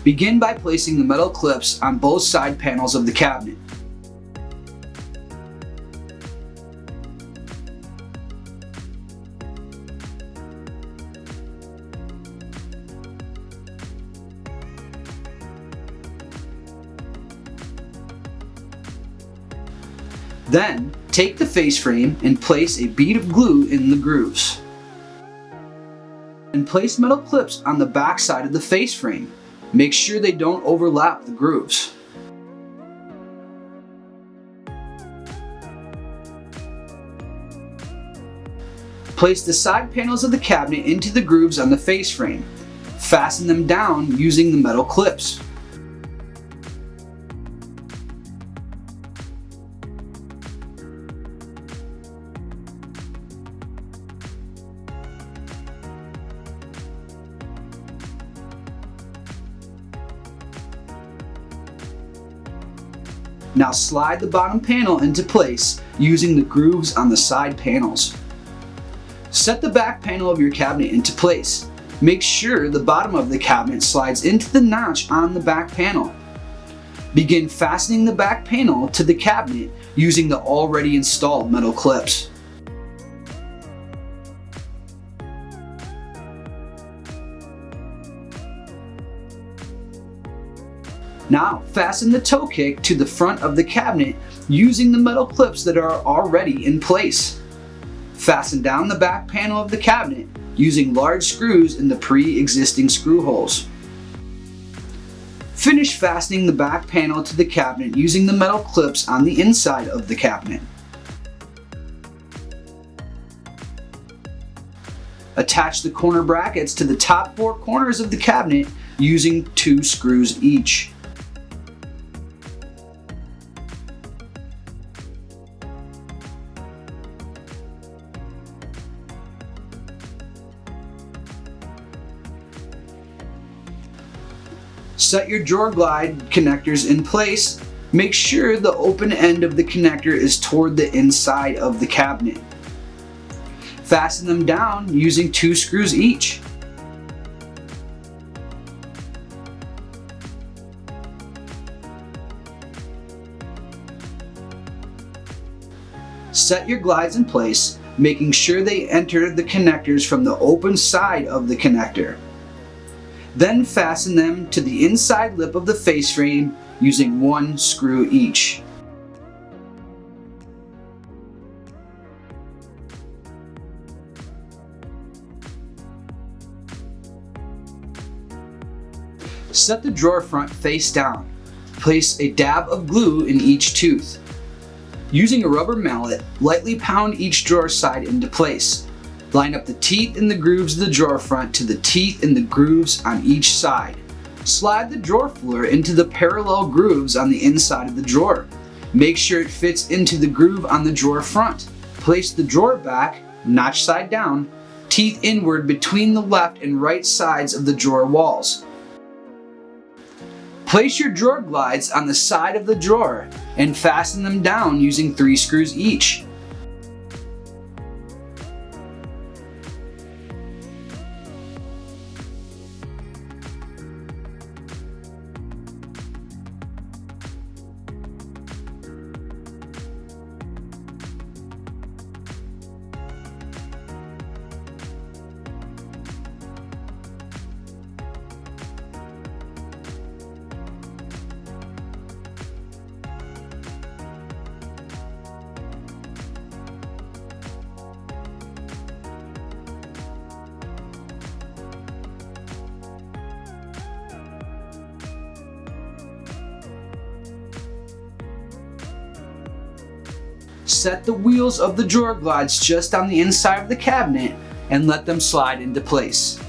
Begin by placing the metal clips on both side panels of the cabinet. Then, take the face frame and place a bead of glue in the grooves. And place metal clips on the back side of the face frame. Make sure they don't overlap the grooves. Place the side panels of the cabinet into the grooves on the face frame. Fasten them down using the metal clips. Now slide the bottom panel into place using the grooves on the side panels. Set the back panel of your cabinet into place. Make sure the bottom of the cabinet slides into the notch on the back panel. Begin fastening the back panel to the cabinet using the already installed metal clips. Now fasten the toe kick to the front of the cabinet using the metal clips that are already in place. Fasten down the back panel of the cabinet using large screws in the pre-existing screw holes. Finish fastening the back panel to the cabinet using the metal clips on the inside of the cabinet. Attach the corner brackets to the top 4 corners of the cabinet using 2 screws each. Set your drawer glide connectors in place. Make sure the open end of the connector is toward the inside of the cabinet. Fasten them down using 2 screws each. Set your glides in place, making sure they enter the connectors from the open side of the connector. Then fasten them to the inside lip of the face frame using 1 screw each. Set the drawer front face down. Place a dab of glue in each tooth. Using a rubber mallet, lightly pound each drawer side into place. Line up the teeth in the grooves of the drawer front to the teeth in the grooves on each side. Slide the drawer floor into the parallel grooves on the inside of the drawer. Make sure it fits into the groove on the drawer front. Place the drawer back, notch side down, teeth inward between the left and right sides of the drawer walls. Place your drawer glides on the side of the drawer and fasten them down using 3 screws each. Set the wheels of the drawer glides just on the inside of the cabinet and let them slide into place.